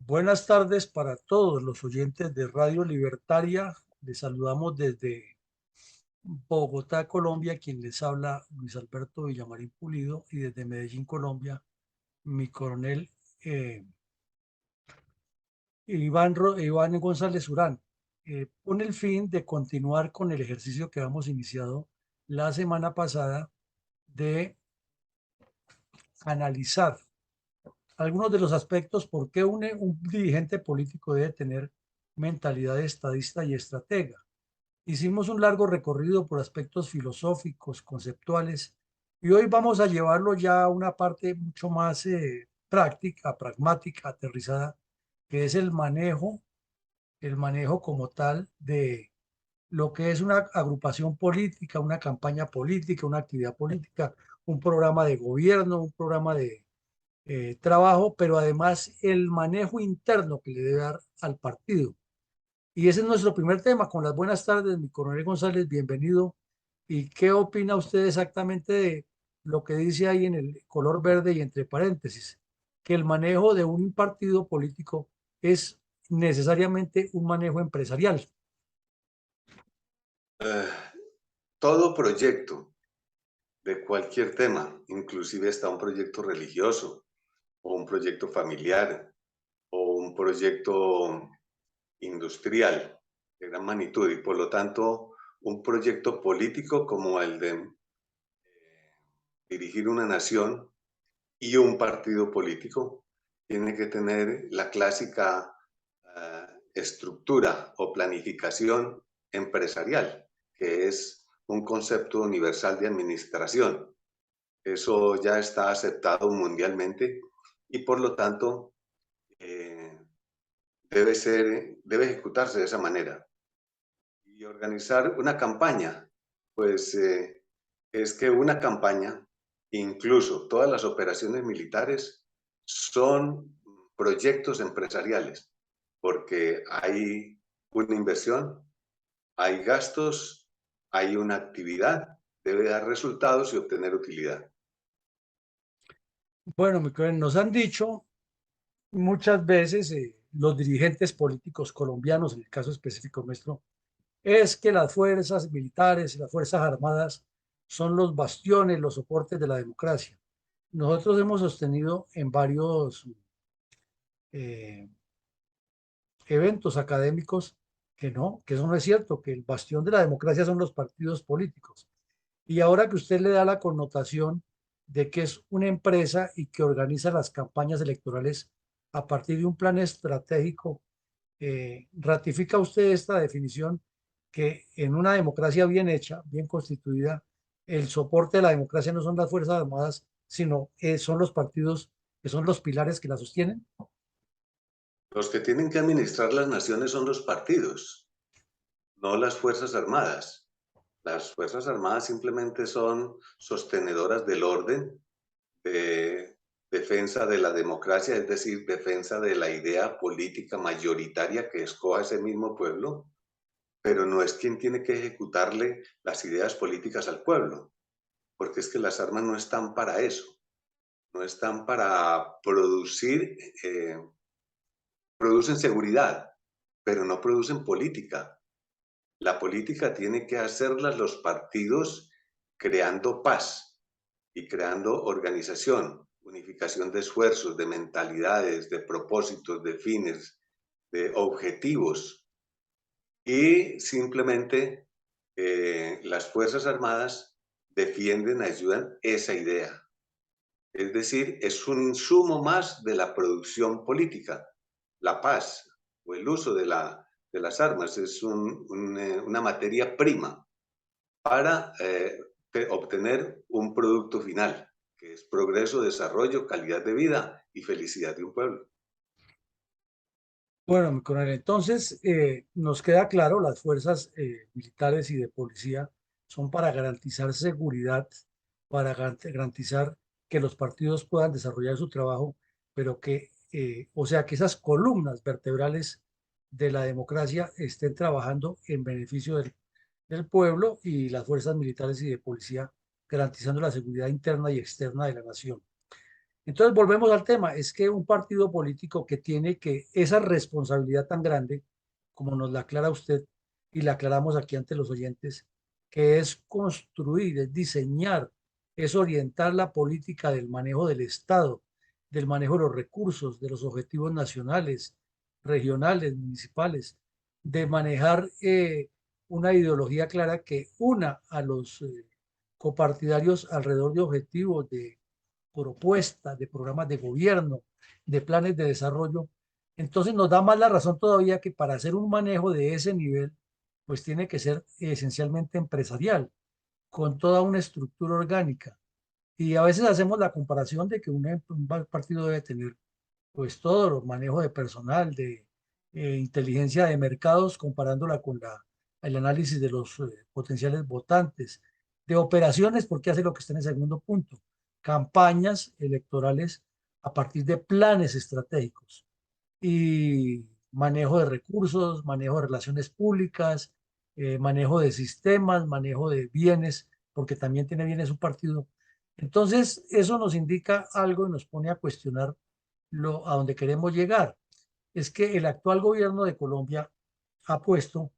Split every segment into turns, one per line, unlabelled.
Buenas tardes para todos los oyentes de Radio Libertaria. Les saludamos desde Bogotá, Colombia, quien les habla Luis Alberto Villamarín Pulido, y desde Medellín, Colombia, mi coronel eh, Iván González Urán. Con el fin de continuar con el ejercicio que habíamos iniciado la semana pasada de analizar algunos de los aspectos por qué un dirigente político debe tener mentalidad de estadista y estratega. Hicimos un largo recorrido por aspectos filosóficos, conceptuales, y hoy vamos a llevarlo ya a una parte mucho más práctica, pragmática, aterrizada, que es el manejo como tal de lo que es una agrupación política, una campaña política, una actividad política, un programa de gobierno, un programa de trabajo, pero además el manejo interno que le debe dar al partido. Y ese es nuestro primer tema. Con las buenas tardes, mi coronel González, bienvenido. ¿Y qué opina usted exactamente de lo que dice ahí en el color verde y entre paréntesis? Que el manejo de un partido político es necesariamente un manejo empresarial.
Eh, Todo proyecto de cualquier tema, inclusive está un proyecto religioso o un proyecto familiar o un proyecto industrial de gran magnitud y por lo tanto un proyecto político como el de dirigir una nación y un partido político tiene que tener la clásica estructura o planificación empresarial, que es un concepto universal de administración. Eso ya está aceptado mundialmente y por lo tanto eh, debe ejecutarse de esa manera. Y organizar una campaña, pues es que una campaña, incluso todas las operaciones militares, son proyectos empresariales, porque hay una inversión, hay gastos, hay una actividad, debe dar resultados y obtener utilidad.
Bueno, mi coronel, nos han dicho muchas veces los dirigentes políticos colombianos, en el caso específico nuestro, es que las fuerzas militares y las fuerzas armadas son los bastiones, los soportes de la democracia. Nosotros hemos sostenido en varios eh, eventos académicos que eso no es cierto, que el bastión de la democracia son los partidos políticos. Y ahora que usted le da la connotación de que es una empresa y que organiza las campañas electorales a partir de un plan estratégico, ¿ratifica usted esta definición que en una democracia bien hecha, bien constituida, el soporte de la democracia no son las Fuerzas Armadas, sino son los partidos que son los pilares que la sostienen?
Los que tienen que administrar las naciones son los partidos, no las Fuerzas Armadas. Las Fuerzas Armadas simplemente son sostenedoras del orden, de defensa de la democracia, es decir, defensa de la idea política mayoritaria que escoja ese mismo pueblo, pero no es quien tiene que ejecutarle las ideas políticas al pueblo, porque es que las armas no están para eso, no están para producir, producen seguridad, pero no producen política. La política tiene que hacerlas los partidos creando paz y creando organización, unificación de esfuerzos, de mentalidades, de propósitos, de fines, de objetivos. Y simplemente las Fuerzas Armadas defienden, ayudan esa idea. Es decir, es un insumo más de la producción política. La paz o el uso de las armas es una materia prima para obtener un producto final, que es progreso, desarrollo, calidad de vida y felicidad de un pueblo.
Bueno, mi coronel, entonces nos queda claro, las fuerzas militares y de policía son para garantizar seguridad, para garantizar que los partidos puedan desarrollar su trabajo, pero que, o sea, que esas columnas vertebrales de la democracia estén trabajando en beneficio del pueblo y las fuerzas militares y de policía garantizando la seguridad interna y externa de la nación. Entonces volvemos al tema, es que un partido político que tiene que esa responsabilidad tan grande, como nos la aclara usted y la aclaramos aquí ante los oyentes, que es construir, es diseñar, es orientar la política del manejo del Estado, del manejo de los recursos, de los objetivos nacionales, regionales, municipales, de manejar una ideología clara que una a los copartidarios alrededor de objetivos, de propuestas, de programas de gobierno, de planes de desarrollo. Entonces nos da más la razón todavía que para hacer un manejo de ese nivel, pues tiene que ser esencialmente empresarial, con toda una estructura orgánica. Y a veces hacemos la comparación de que un partido debe tener pues todo los manejo de personal, de inteligencia de mercados, comparándola con el análisis de los potenciales votantes, de operaciones, porque hace lo que está en el segundo punto, campañas electorales a partir de planes estratégicos y manejo de recursos, manejo de relaciones públicas, manejo de sistemas, manejo de bienes, porque también tiene bienes un partido. Entonces, eso nos indica algo y nos pone a cuestionar a donde queremos llegar. Es que el actual gobierno de Colombia ha puesto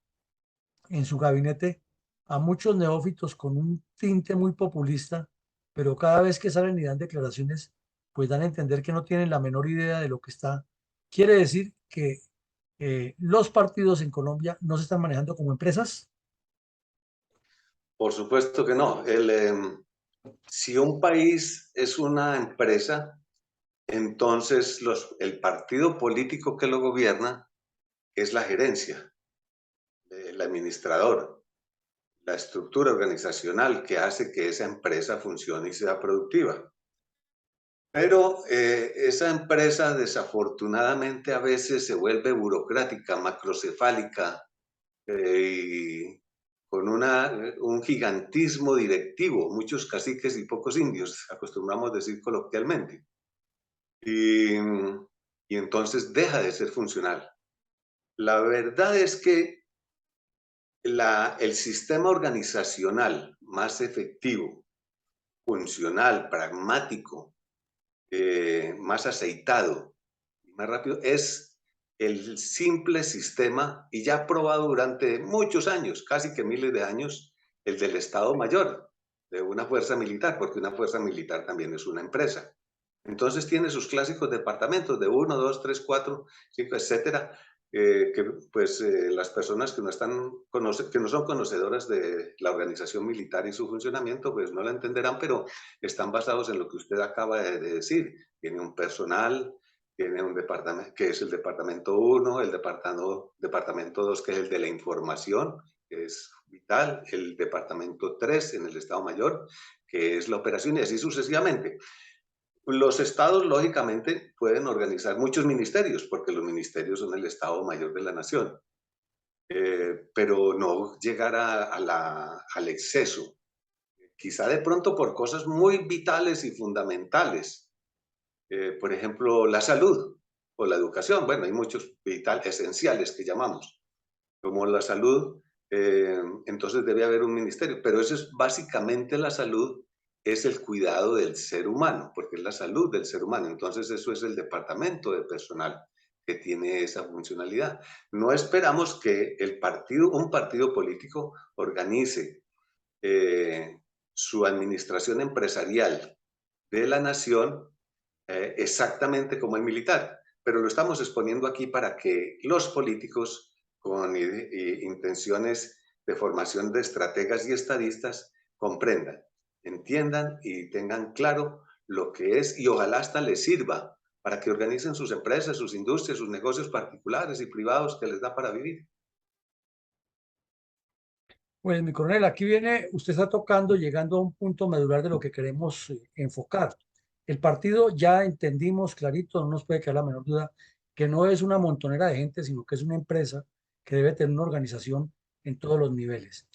en su gabinete a muchos neófitos con un tinte muy populista, pero cada vez que salen y dan declaraciones, pues dan a entender que no tienen la menor idea de lo que está. Quiere decir que los partidos en Colombia no se están manejando como empresas.
Por supuesto que no. Si un país es una empresa, entonces el partido político que lo gobierna es la gerencia, el administrador, la estructura organizacional que hace que esa empresa funcione y sea productiva. Pero esa empresa desafortunadamente a veces se vuelve burocrática, macrocefálica y con un gigantismo directivo, muchos caciques y pocos indios, acostumbramos decir coloquialmente. Y, y entonces deja de ser funcional. La verdad es que el sistema organizacional más efectivo, funcional, pragmático, más aceitado y más rápido es el simple sistema, y ya probado durante muchos años, casi que miles de años, el del Estado Mayor, de una fuerza militar, porque una fuerza militar también es una empresa. Entonces tiene sus clásicos departamentos de 1, 2, 3, 4, 5, etcétera, que pues las personas que que no son conocedoras de la organización militar y su funcionamiento, pues no la entenderán, pero están basados en lo que usted acaba de decir. Tiene un personal, tiene un departamento, que es el departamento 1, el departamento 2, que es el de la información, que es vital, el departamento 3 en el Estado Mayor, que es la operación, y así sucesivamente. Los estados, lógicamente, pueden organizar muchos ministerios, porque los ministerios son el Estado Mayor de la Nación, pero no llegar al exceso. Quizá de pronto por cosas muy vitales y fundamentales, por ejemplo, la salud o la educación. Bueno, hay muchos esenciales que llamamos, como la salud, entonces debe haber un ministerio, pero eso es básicamente la salud, es el cuidado del ser humano, porque es la salud del ser humano, entonces eso es el departamento de personal que tiene esa funcionalidad. No esperamos que un partido político organice su administración empresarial de la nación exactamente como el militar, pero lo estamos exponiendo aquí para que los políticos con intenciones de formación de estrategas y estadistas comprendan, entiendan y tengan claro lo que es, y ojalá hasta les sirva para que organicen sus empresas, sus industrias, sus negocios particulares y privados que les da para vivir.
Pues mi coronel, aquí viene, usted está tocando, llegando a un punto medular de lo que queremos enfocar. El partido ya entendimos clarito, no nos puede quedar la menor duda, que no es una montonera de gente, sino que es una empresa que debe tener una organización en todos los niveles.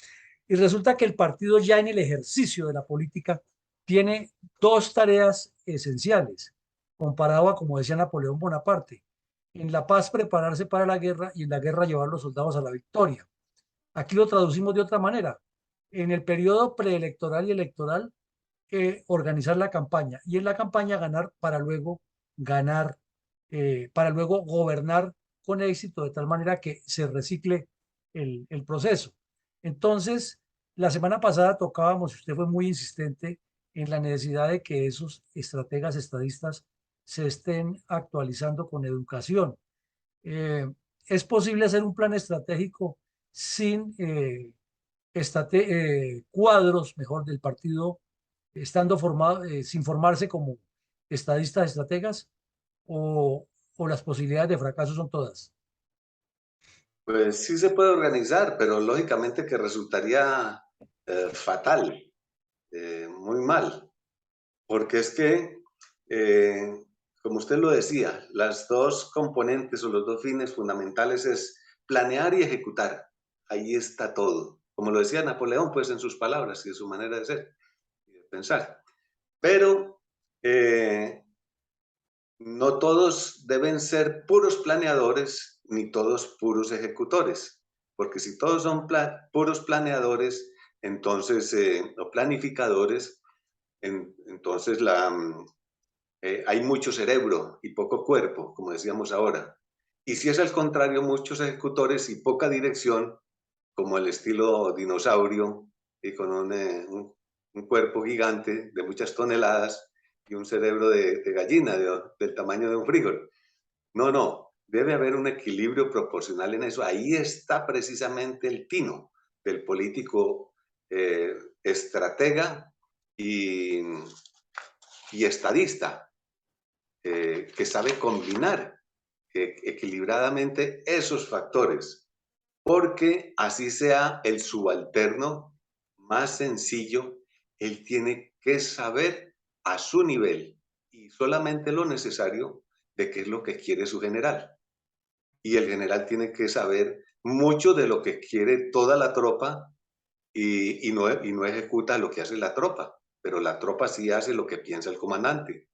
Y resulta que el partido ya en el ejercicio de la política tiene dos tareas esenciales, comparado a, como decía Napoleón Bonaparte, en la paz prepararse para la guerra y en la guerra llevar los soldados a la victoria. Aquí lo traducimos de otra manera. En el periodo preelectoral y electoral, organizar la campaña y en la campaña ganar, para luego gobernar con éxito de tal manera que se recicle el proceso. Entonces, la semana pasada tocábamos, usted fue muy insistente en la necesidad de que esos estrategas estadistas se estén actualizando con educación. Eh, ¿Es posible hacer un plan estratégico sin cuadros, mejor, del partido estando formado, sin formarse como estadistas, estrategas, o las posibilidades de fracaso son todas?
Pues sí se puede organizar, pero lógicamente que resultaría fatal, muy mal, porque es que, eh, como usted lo decía, las dos componentes o los dos fines fundamentales es planear y ejecutar. Ahí está todo. Como lo decía Napoleón, pues en sus palabras y en su manera de ser y de pensar. Pero no todos deben ser puros planeadores ni todos puros ejecutores, porque si todos son puros planeadores, entonces, o planificadores, entonces hay mucho cerebro y poco cuerpo, como decíamos ahora. Y si es al contrario, muchos ejecutores y poca dirección, como el estilo dinosaurio, y con un cuerpo gigante de muchas toneladas y un cerebro de gallina del tamaño de un frijol. No, no, debe haber un equilibrio proporcional en eso. Ahí está precisamente el tino del político estratega y, y estadista, que sabe combinar equilibradamente esos factores, porque así sea el subalterno más sencillo, él tiene que saber a su nivel y solamente lo necesario de qué es lo que quiere su general. Y el general tiene que saber mucho de lo que quiere toda la tropa y no ejecuta lo que hace la tropa, pero la tropa sí hace lo que piensa el comandante.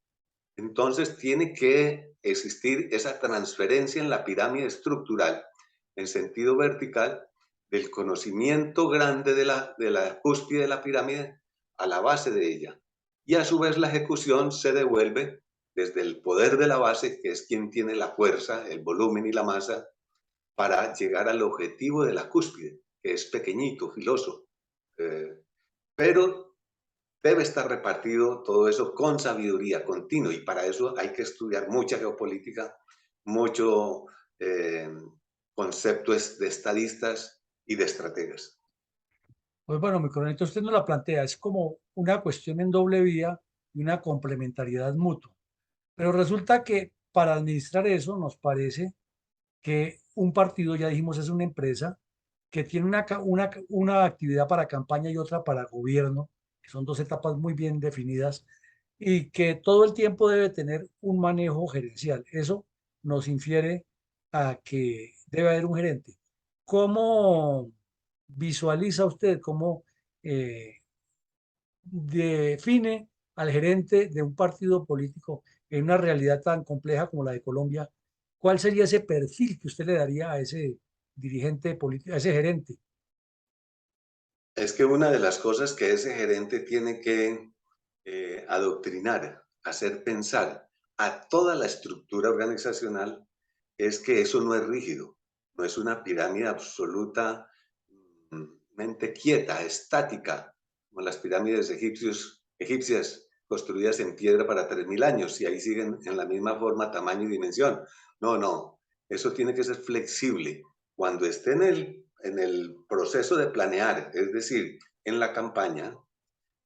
Entonces tiene que existir esa transferencia en la pirámide estructural, en sentido vertical, del conocimiento grande de la cúspide de la pirámide a la base de ella. Y a su vez la ejecución se devuelve desde el poder de la base, que es quien tiene la fuerza, el volumen y la masa, para llegar al objetivo de la cúspide, que es pequeñito, filoso. Eh, pero debe estar repartido todo eso con sabiduría continua y para eso hay que estudiar mucha geopolítica, mucho eh, conceptos de estadistas y de estrategas.
Pues bueno, mi coronel, usted nos la plantea, es como una cuestión en doble vía y una complementariedad mutua. Pero resulta que para administrar eso nos parece que un partido, ya dijimos, es una empresa que tiene una actividad para campaña y otra para gobierno, que son dos etapas muy bien definidas, y que todo el tiempo debe tener un manejo gerencial. Eso nos infiere a que debe haber un gerente. ¿Cómo visualiza usted, cómo eh, define al gerente de un partido político en una realidad tan compleja como la de Colombia? ¿Cuál sería ese perfil que usted le daría a ese dirigente político, a ese gerente?
Es que una de las cosas que ese gerente tiene que adoctrinar, hacer pensar a toda la estructura organizacional es que eso no es rígido, no es una pirámide absolutamente quieta, estática, como las pirámides egipcias construidas en piedra para 3000 años y ahí siguen en la misma forma, tamaño y dimensión. No, no, eso tiene que ser flexible. Cuando esté en el proceso de planear, es decir, en la campaña,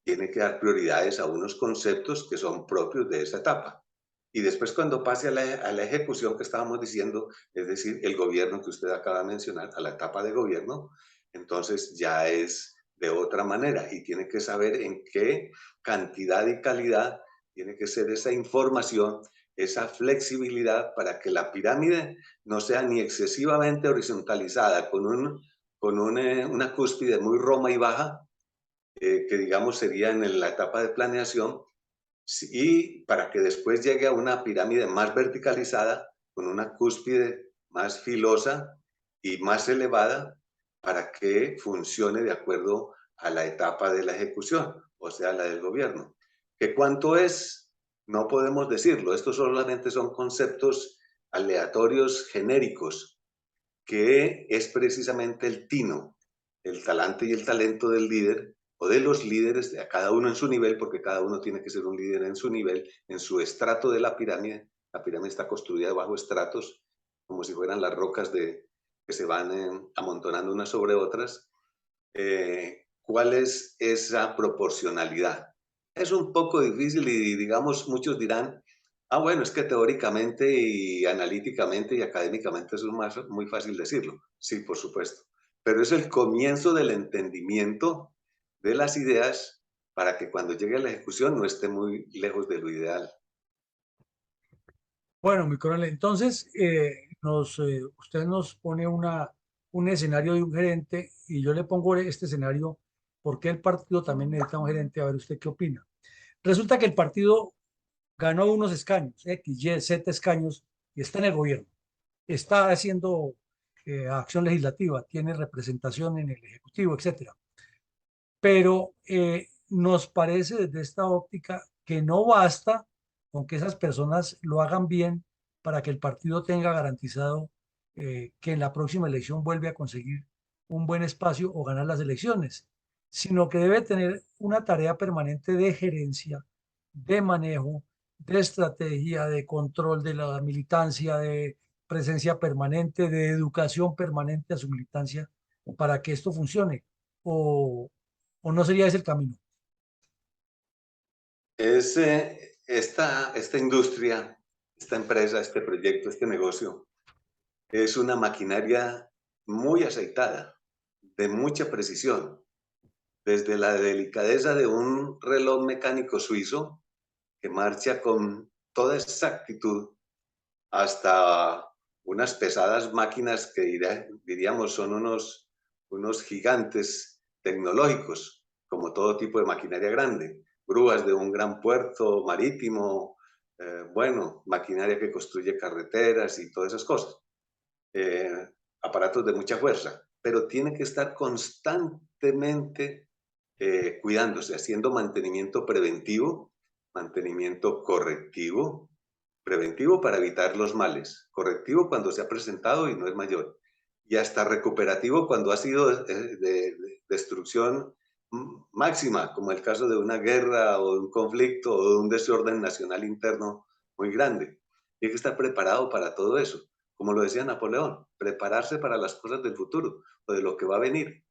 tiene que dar prioridades a unos conceptos que son propios de esa etapa. Y después cuando pase a la ejecución que estábamos diciendo, es decir, el gobierno que usted acaba de mencionar, a la etapa de gobierno, entonces ya es de otra manera y tiene que saber en qué cantidad y calidad tiene que ser esa información, esa flexibilidad para que la pirámide no sea ni excesivamente horizontalizada una cúspide muy roma y baja, que digamos sería en la etapa de planeación, y para que después llegue a una pirámide más verticalizada, con una cúspide más filosa y más elevada, para que funcione de acuerdo a la etapa de la ejecución, o sea, la del gobierno. ¿Que cuánto es? No podemos decirlo. Estos solamente son conceptos aleatorios, genéricos, que es precisamente el tino, el talante y el talento del líder o de los líderes, a cada uno en su nivel, porque cada uno tiene que ser un líder en su nivel, en su estrato de la pirámide. La pirámide está construida bajo estratos, como si fueran las rocas que se van amontonando unas sobre otras. ¿Cuál es esa proporcionalidad? Es un poco difícil y digamos, muchos dirán, ah, bueno, es que teóricamente y analíticamente y académicamente es muy fácil decirlo. Sí, por supuesto. Pero es el comienzo del entendimiento de las ideas para que cuando llegue a la ejecución no esté muy lejos de lo ideal.
Bueno, mi coronel, entonces usted nos pone un escenario de un gerente y yo le pongo este escenario porque el partido también necesita un gerente. A ver, ¿usted qué opina? Resulta que el partido ganó unos escaños, X, Y, Z escaños, y está en el gobierno. Está haciendo acción legislativa, tiene representación en el Ejecutivo, etcétera. Pero nos parece desde esta óptica que no basta con que esas personas lo hagan bien para que el partido tenga garantizado que en la próxima elección vuelve a conseguir un buen espacio o ganar las elecciones, sino que debe tener una tarea permanente de gerencia, de manejo, de estrategia, de control de la militancia, de presencia permanente, de educación permanente a su militancia para que esto funcione. O, ¿O no sería ese el camino?
Es esta industria, esta empresa, este proyecto, este negocio, es una maquinaria muy aceitada, de mucha precisión, desde la delicadeza de un reloj mecánico suizo que marcha con toda exactitud hasta unas pesadas máquinas que diríamos son unos gigantes tecnológicos, como todo tipo de maquinaria grande, grúas de un gran puerto marítimo, bueno, maquinaria que construye carreteras y todas esas cosas, eh, aparatos de mucha fuerza, pero tiene que estar constantemente cuidándose, haciendo mantenimiento preventivo, mantenimiento correctivo, preventivo para evitar los males, correctivo cuando se ha presentado y no es mayor, y hasta recuperativo cuando ha sido de destrucción máxima, como el caso de una guerra o de un conflicto o de un desorden nacional interno muy grande. Tiene que estar preparado para todo eso. Como lo decía Napoleón, prepararse para las cosas del futuro o de lo que va a venir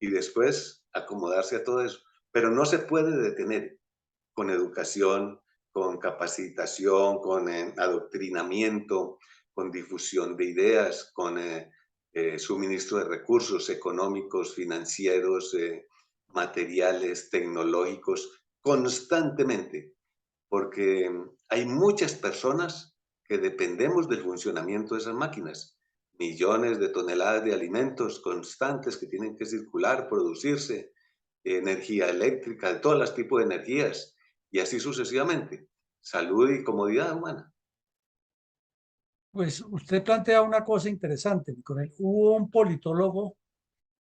y después acomodarse a todo eso. Pero no se puede detener con educación, con capacitación, con adoctrinamiento, con difusión de ideas, con suministro de recursos económicos, financieros, materiales, tecnológicos, constantemente, porque hay muchas personas que dependemos del funcionamiento de esas máquinas. Millones de toneladas de alimentos constantes que tienen que circular, producirse, energía eléctrica, de todos los tipos de energías, y así sucesivamente. Salud y comodidad humana.
Pues usted plantea una cosa interesante, mi coronel. Hubo un politólogo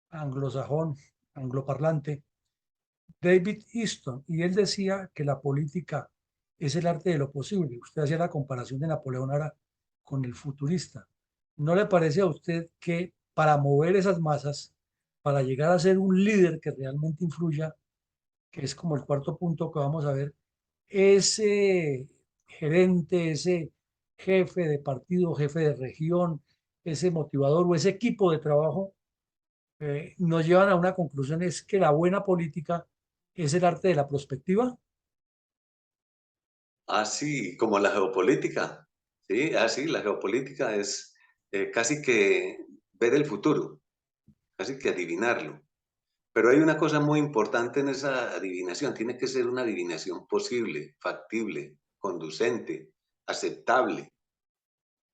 anglosajón, angloparlante, David Easton, y él decía que la política es el arte de lo posible. Usted hacía la comparación de Napoleón ahora con el futurista. ¿No le parece a usted que para mover esas masas, para llegar a ser un líder que realmente influya, que es como el cuarto punto que vamos a ver, ese gerente, ese jefe de partido, jefe de región, ese motivador o ese equipo de trabajo, nos llevan a una conclusión, es que la buena política es el arte de la prospectiva?
Así como la geopolítica. Sí, así, la geopolítica es casi que ver el futuro, casi que adivinarlo. Pero hay una cosa muy importante en esa adivinación. Tiene que ser una adivinación posible, factible, conducente, aceptable,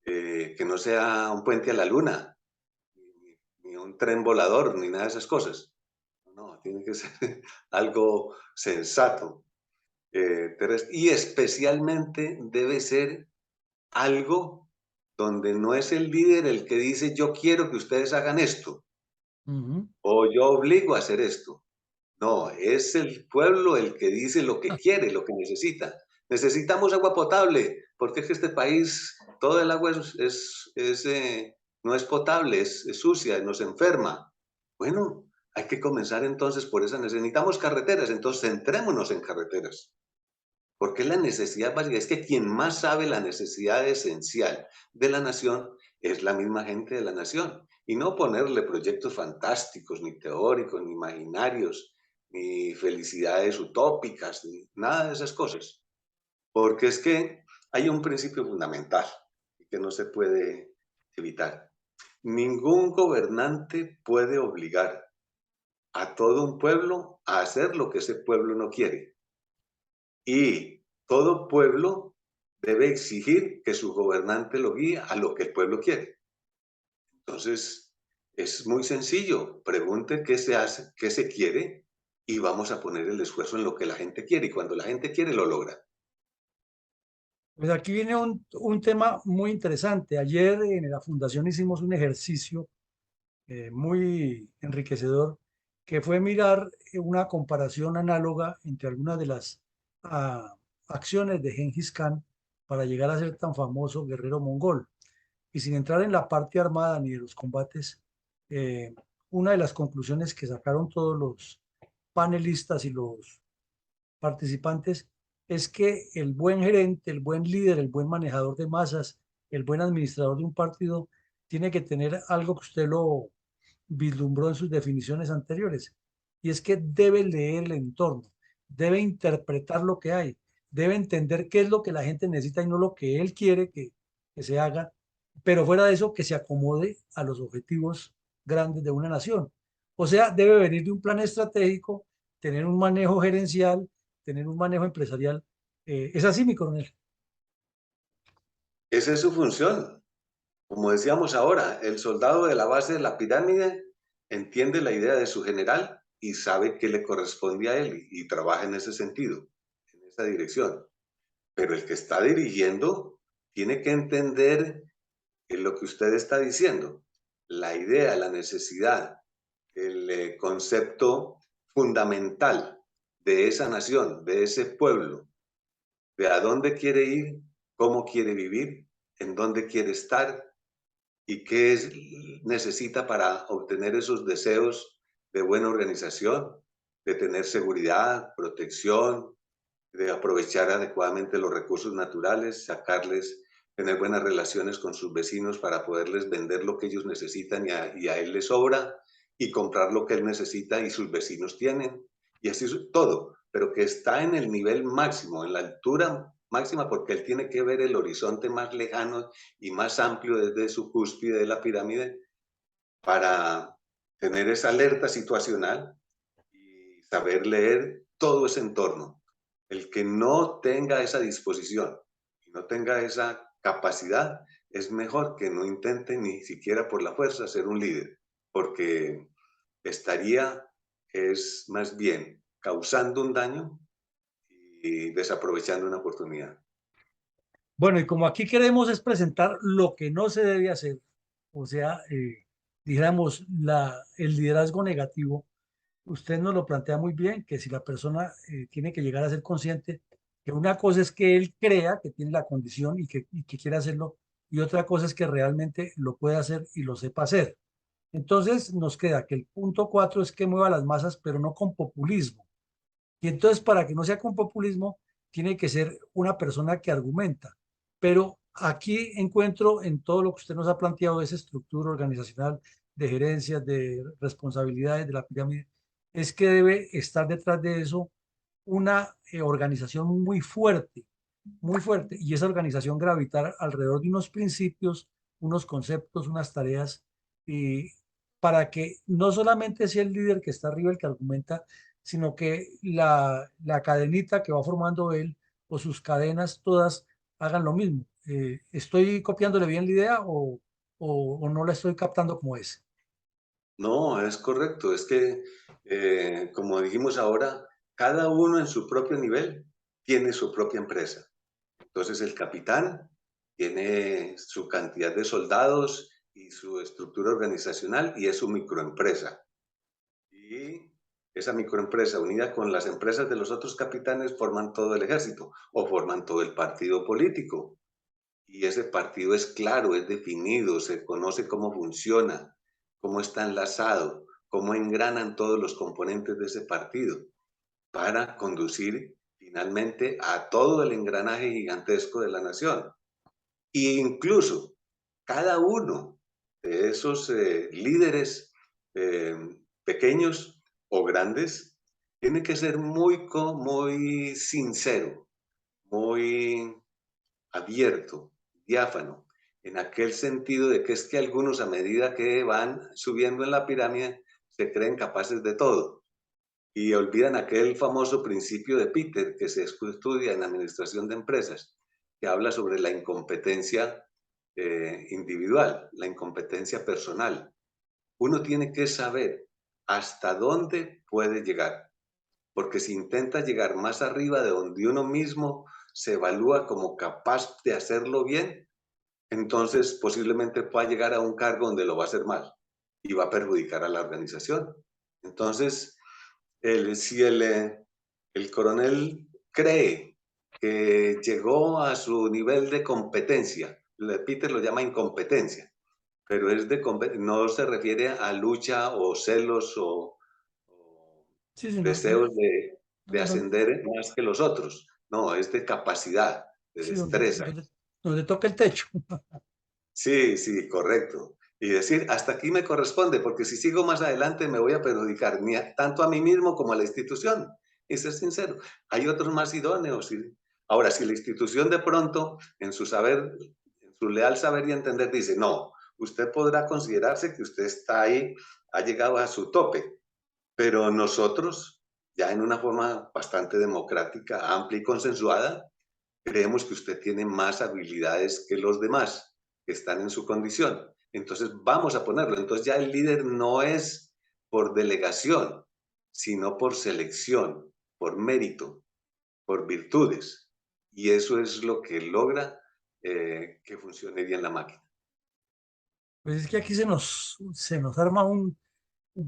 que no sea un puente a la luna, ni un tren volador, ni nada de esas cosas. No, tiene que ser algo sensato. Y especialmente debe ser algo donde no es el líder el que dice yo quiero que ustedes hagan esto
Ujú.
o yo obligo a hacer esto. No, es el pueblo el que dice lo que quiere, lo que necesita. Necesitamos agua potable, porque es que este país, todo el agua no es potable, es sucia, nos enferma. Bueno, hay que comenzar entonces por esa necesidad. Necesitamos carreteras, entonces centrémonos en carreteras. Porque la necesidad básica es que quien más sabe la necesidad esencial de la nación es la misma gente de la nación. Y no ponerle proyectos fantásticos, ni teóricos, ni imaginarios, ni felicidades utópicas, ni nada de esas cosas. Porque es que hay un principio fundamental que no se puede evitar. Ningún gobernante puede obligar a todo un pueblo a hacer lo que ese pueblo no quiere. Y todo pueblo debe exigir que su gobernante lo guíe a lo que el pueblo quiere. Entonces, es muy sencillo. Pregunte qué se hace, qué se quiere y vamos a poner el esfuerzo en lo que la gente quiere. Y cuando la gente quiere, lo logra.
Pues aquí viene un tema muy interesante. Ayer en la fundación hicimos un ejercicio muy enriquecedor, que fue mirar una comparación análoga entre algunas de las ah, acciones de Genghis Khan para llegar a ser tan famoso guerrero mongol. Y sin entrar en la parte armada ni de los combates, eh, una de las conclusiones que sacaron todos los panelistas y los participantes es que el buen gerente, el buen líder, el buen manejador de masas, el buen administrador de un partido, tiene que tener algo que usted lo vislumbró en sus definiciones anteriores, y es que debe leer el entorno, debe interpretar lo que hay, debe entender qué es lo que la gente necesita y no lo que él quiere que se haga, pero fuera de eso, que se acomode a los objetivos grandes de una nación. O sea, debe venir de un plan estratégico, tener un manejo gerencial, tener un manejo empresarial. Es así, mi coronel.
Esa es su función. Como decíamos ahora, el soldado de la base de la pirámide entiende la idea de su general y sabe qué le corresponde a él y trabaja en ese sentido, en esa dirección. Pero el que está dirigiendo tiene que entender lo que usted está diciendo, la idea, la necesidad, el concepto fundamental de esa nación, de ese pueblo, de a dónde quiere ir, cómo quiere vivir, en dónde quiere estar y qué necesita para obtener esos deseos de buena organización, de tener seguridad, protección, de aprovechar adecuadamente los recursos naturales, sacarles, tener buenas relaciones con sus vecinos para poderles vender lo que ellos necesitan y a él le sobra, y comprar lo que él necesita y sus vecinos tienen, y así todo, pero que está en el nivel máximo, en la altura máxima, porque él tiene que ver el horizonte más lejano y más amplio desde su cúspide de la pirámide para tener esa alerta situacional y saber leer todo ese entorno. El que no tenga esa disposición y no tenga esa capacidad, es mejor que no intente ni siquiera por la fuerza ser un líder, porque estaría, es más bien, causando un daño y desaprovechando una oportunidad.
Bueno, y como aquí queremos es presentar lo que no se debe hacer, o sea, dijéramos, el liderazgo negativo, usted nos lo plantea muy bien, que si la persona tiene que llegar a ser consciente que una cosa es que él crea que tiene la condición y que quiere hacerlo, y otra cosa es que realmente lo puede hacer y lo sepa hacer. Entonces nos queda que el punto 4 es que mueva las masas, pero no con populismo. Y entonces, para que no sea con populismo, tiene que ser una persona que argumenta. Pero aquí encuentro en todo lo que usted nos ha planteado, esa estructura organizacional de gerencias, de responsabilidades de la pirámide, es que debe estar detrás de eso una organización muy fuerte, y esa organización gravitar alrededor de unos principios, unos conceptos, unas tareas, y para que no solamente sea el líder que está arriba el que argumenta, sino que la cadenita que va formando él o sus cadenas todas hagan lo mismo. ¿Estoy copiándole bien la idea o no la estoy captando como es?
No, es correcto. Es que, como dijimos ahora, cada uno en su propio nivel tiene su propia empresa. Entonces el capitán tiene su cantidad de soldados y su estructura organizacional y es su microempresa. Y esa microempresa unida con las empresas de los otros capitanes forman todo el ejército o forman todo el partido político. Y ese partido es claro, es definido, se conoce cómo funciona, cómo está enlazado, cómo engranan todos los componentes de ese partido para conducir finalmente a todo el engranaje gigantesco de la nación. E incluso cada uno de esos líderes eh, pequeños o grandes tiene que ser muy sincero, muy abierto, diáfano, en aquel sentido de que es que algunos a medida que van subiendo en la pirámide se creen capaces de todo y olvidan aquel famoso principio de Peter que se estudia en administración de empresas, que habla sobre la incompetencia individual, la incompetencia personal. Uno tiene que saber hasta dónde puede llegar, porque si intenta llegar más arriba de donde uno mismo se evalúa como capaz de hacerlo bien, entonces posiblemente pueda llegar a un cargo donde lo va a hacer mal y va a perjudicar a la organización. Entonces, si el coronel cree que llegó a su nivel de competencia, Peter lo llama incompetencia, pero no se refiere a lucha o celos o
Sí, sí, no,
deseos de
no,
ascender más que los otros. No, es de capacidad, de
sí,
destreza.
donde toca el techo.
Sí, sí, correcto. Y decir, hasta aquí me corresponde, porque si sigo más adelante me voy a perjudicar tanto a mí mismo como a la institución. Y ser sincero, hay otros más idóneos. ¿Sí? Ahora, si la institución de pronto, en su saber, en su leal saber y entender, dice, no, usted podrá considerarse que usted está ahí, ha llegado a su tope, pero nosotros, ya en una forma bastante democrática, amplia y consensuada, creemos que usted tiene más habilidades que los demás que están en su condición. Entonces vamos a ponerlo. Entonces ya el líder no es por delegación, sino por selección, por mérito, por virtudes. Y eso es lo que logra que funcione bien la máquina.
Pues es que aquí se nos arma un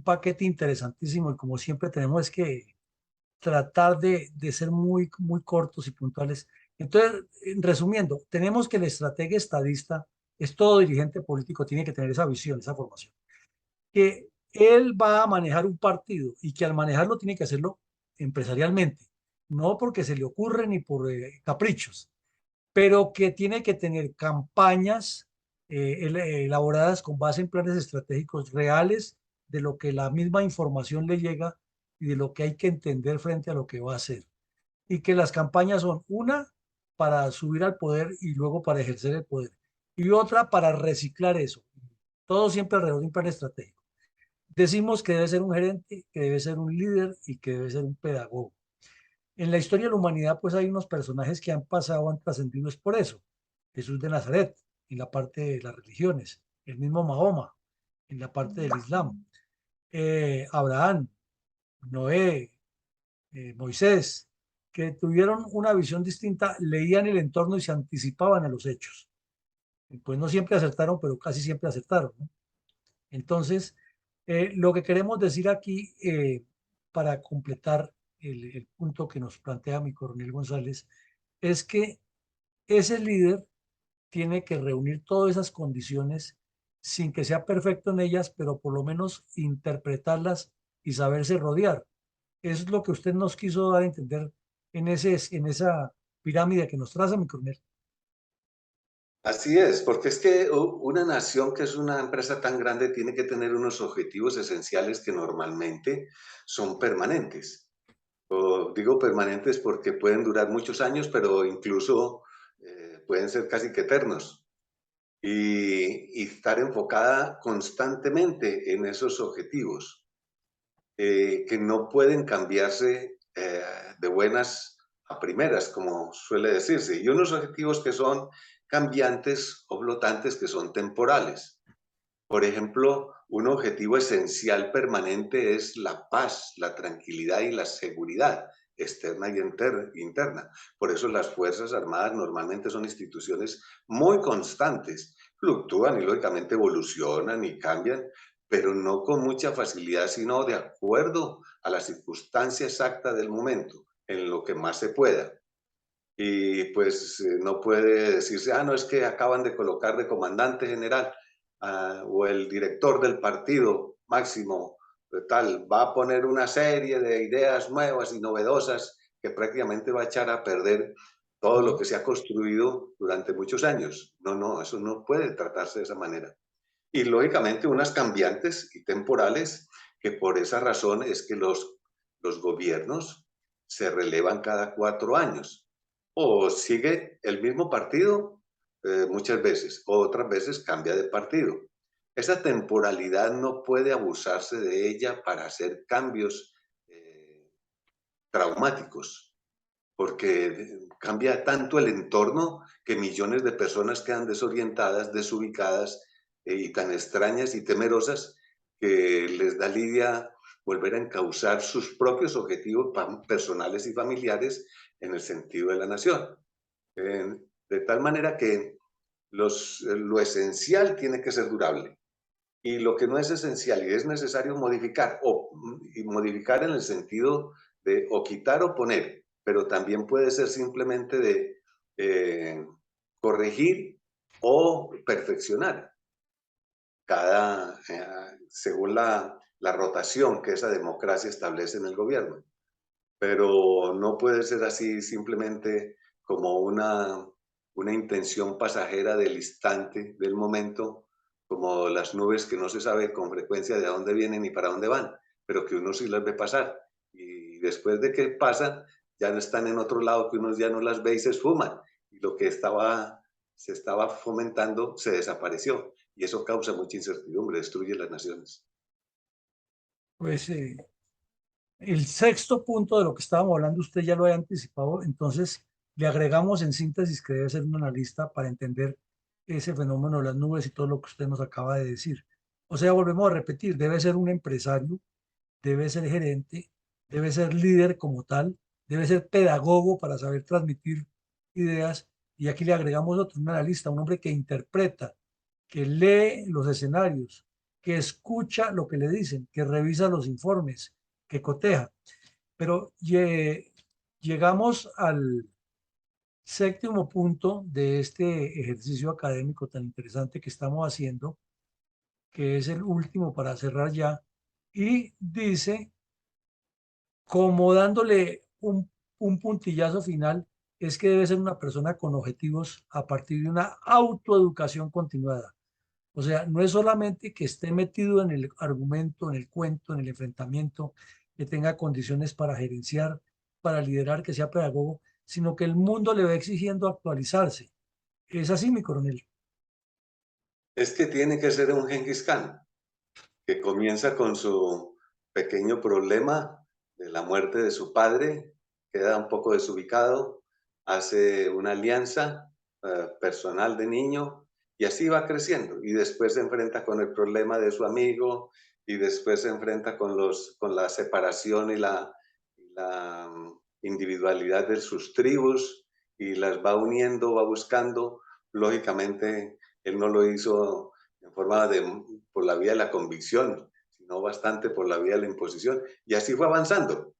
paquete interesantísimo y como siempre tenemos es que tratar de ser muy cortos y puntuales. Entonces, resumiendo, tenemos que el estratega estadista es todo dirigente político, tiene que tener esa visión, esa formación, que él va a manejar un partido y que al manejarlo tiene que hacerlo empresarialmente, no porque se le ocurre ni por caprichos, pero que tiene que tener campañas elaboradas con base en planes estratégicos reales de lo que la misma información le llega y de lo que hay que entender frente a lo que va a hacer. Y que las campañas son una para subir al poder y luego para ejercer el poder y otra para reciclar eso. Todo siempre alrededor de un plan estratégico. Decimos que debe ser un gerente, que debe ser un líder y que debe ser un pedagogo. En la historia de la humanidad, pues hay unos personajes que han pasado, han trascendido es por eso. Jesús de Nazaret, en la parte de las religiones, el mismo Mahoma, en la parte del Islam, Abraham, Noé, Moisés, que tuvieron una visión distinta, leían el entorno y se anticipaban a los hechos. Pues no siempre acertaron, pero casi siempre acertaron, ¿no? Entonces, lo que queremos decir aquí, para completar el punto que nos plantea mi coronel González, es que ese líder tiene que reunir todas esas condiciones sin que sea perfecto en ellas, pero por lo menos interpretarlas y saberse rodear. Eso es lo que usted nos quiso dar a entender en esa pirámide que nos traza, mi coronel.
Así es, porque es que una nación que es una empresa tan grande tiene que tener unos objetivos esenciales que normalmente son permanentes. Digo permanentes porque pueden durar muchos años, pero incluso pueden ser casi que eternos. Y estar enfocada constantemente en esos objetivos, que no pueden cambiarse de buenas a primeras, como suele decirse. Y unos objetivos que son cambiantes o flotantes, que son temporales. Por ejemplo, un objetivo esencial permanente es la paz, la tranquilidad y la seguridad externa y interna. Por eso las Fuerzas Armadas normalmente son instituciones muy constantes, fluctúan y lógicamente evolucionan y cambian, pero no con mucha facilidad, sino de acuerdo a la circunstancia exacta del momento, en lo que más se pueda. Y pues no puede decirse, no, es que acaban de colocar de comandante general o el director del partido máximo tal, va a poner una serie de ideas nuevas y novedosas que prácticamente va a echar a perder todo lo que se ha construido durante muchos años. No, no, eso no puede tratarse de esa manera. Y lógicamente unas cambiantes y temporales, que por esa razón es que los gobiernos se relevan cada 4 años. O sigue el mismo partido muchas veces, o otras veces cambia de partido. Esa temporalidad no puede abusarse de ella para hacer cambios eh, traumáticos, porque cambia tanto el entorno que millones de personas quedan desorientadas, desubicadas y tan extrañas y temerosas que les da lidia volver a encauzar sus propios objetivos personales y familiares en el sentido de la nación. De tal manera que lo esencial tiene que ser durable y lo que no es esencial y es necesario modificar, y modificar en el sentido de o quitar o poner, pero también puede ser simplemente de corregir o perfeccionar según la rotación que esa democracia establece en el gobierno. Pero no puede ser así simplemente como una intención pasajera del instante, del momento, como las nubes que no se sabe con frecuencia de dónde vienen ni para dónde van, pero que uno sí las ve pasar. Y después de que pasan, ya no están en otro lado, que uno ya no las ve y se esfuman. Y lo que se estaba fomentando se desapareció. Y eso causa mucha incertidumbre, destruye las naciones.
Pues el sexto punto de lo que estábamos hablando, usted ya lo había anticipado, entonces le agregamos en síntesis que debe ser un analista para entender ese fenómeno de las nubes y todo lo que usted nos acaba de decir. O sea, volvemos a repetir, debe ser un empresario, debe ser gerente, debe ser líder como tal, debe ser pedagogo para saber transmitir ideas. Y aquí le agregamos otro, un analista, un hombre que interpreta, que lee los escenarios, que escucha lo que le dicen, que revisa los informes, que coteja. Pero llegamos al séptimo punto de este ejercicio académico tan interesante que estamos haciendo, que es el último para cerrar ya, y dice, como dándole un puntillazo final, es que debe ser una persona con objetivos a partir de una autoeducación continuada. O sea, no es solamente que esté metido en el argumento, en el cuento, en el enfrentamiento, que tenga condiciones para gerenciar, para liderar, que sea pedagogo, sino que el mundo le va exigiendo actualizarse. Es así, mi coronel.
Es que tiene que ser un Genghis Khan, que comienza con su pequeño problema de la muerte de su padre, queda un poco desubicado, hace una alianza personal de niño y así va creciendo. Y después se enfrenta con el problema de su amigo y después se enfrenta con la separación y la individualidad de sus tribus y las va uniendo, va buscando. Lógicamente, él no lo hizo en forma por la vía de la convicción, sino bastante por la vía de la imposición. Y así fue avanzando.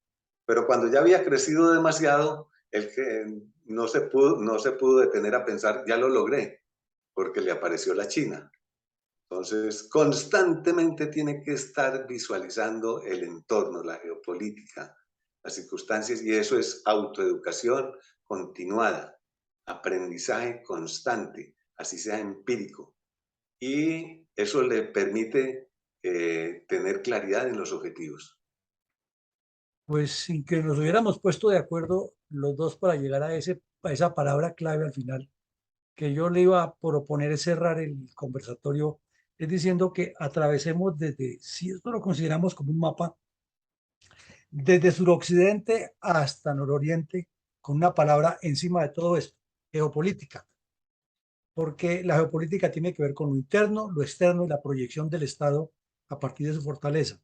Pero cuando ya había crecido demasiado, él que no se pudo detener a pensar, ya lo logré, porque le apareció la China. Entonces, constantemente tiene que estar visualizando el entorno, la geopolítica, las circunstancias, y eso es autoeducación continuada, aprendizaje constante, así sea empírico. Y eso le permite tener claridad en los objetivos.
Pues sin que nos hubiéramos puesto de acuerdo los dos para llegar a esa palabra clave al final, que yo le iba a proponer es cerrar el conversatorio, es diciendo que atravesemos desde, si esto lo consideramos como un mapa, desde suroccidente hasta nororiente, con una palabra encima de todo esto, geopolítica, porque la geopolítica tiene que ver con lo interno, lo externo y la proyección del Estado a partir de su fortaleza.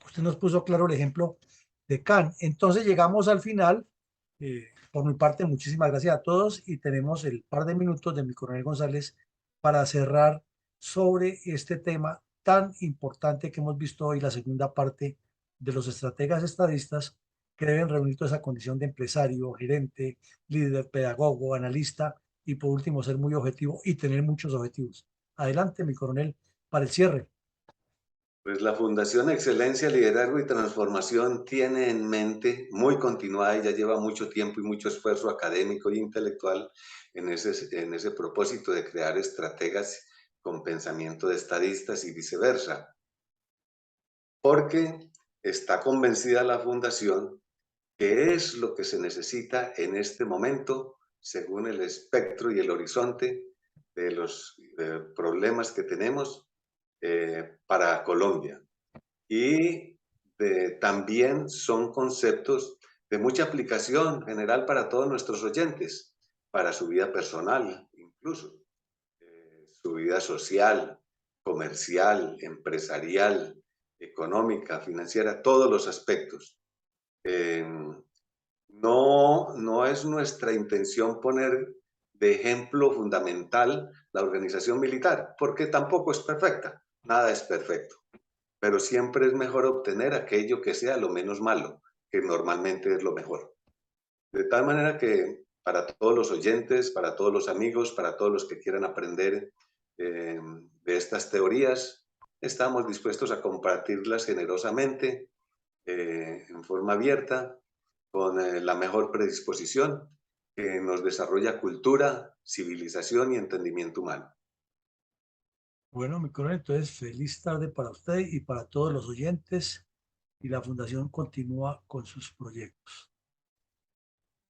Usted nos puso claro el ejemplo de Kant. Entonces llegamos al final. Por mi parte, muchísimas gracias a todos y tenemos el par de minutos de mi coronel González para cerrar sobre este tema tan importante que hemos visto hoy, la segunda parte de los estrategas estadistas, que deben reunir toda esa condición de empresario, gerente, líder, pedagogo, analista y por último ser muy objetivo y tener muchos objetivos. Adelante, mi coronel, para el cierre.
Pues la Fundación Excelencia, Liderazgo y Transformación tiene en mente muy continuada y ya lleva mucho tiempo y mucho esfuerzo académico e intelectual en ese propósito de crear estrategas con pensamiento de estadistas y viceversa, porque está convencida la Fundación que es lo que se necesita en este momento según el espectro y el horizonte de los problemas que tenemos para Colombia. Y también son conceptos de mucha aplicación general para todos nuestros oyentes, para su vida personal incluso, su vida social, comercial, empresarial, económica, financiera, todos los aspectos. Eh, no es nuestra intención poner de ejemplo fundamental la organización militar, porque tampoco es perfecta, nada es perfecto, pero siempre es mejor obtener aquello que sea lo menos malo, que normalmente es lo mejor. De tal manera que para todos los oyentes, para todos los amigos, para todos los que quieran aprender de estas teorías, estamos dispuestos a compartirlas generosamente, en forma abierta, con la mejor predisposición que nos desarrolla cultura, civilización y entendimiento humano.
Bueno, mi coronel, entonces feliz tarde para usted y para todos los oyentes y la fundación continúa con sus proyectos.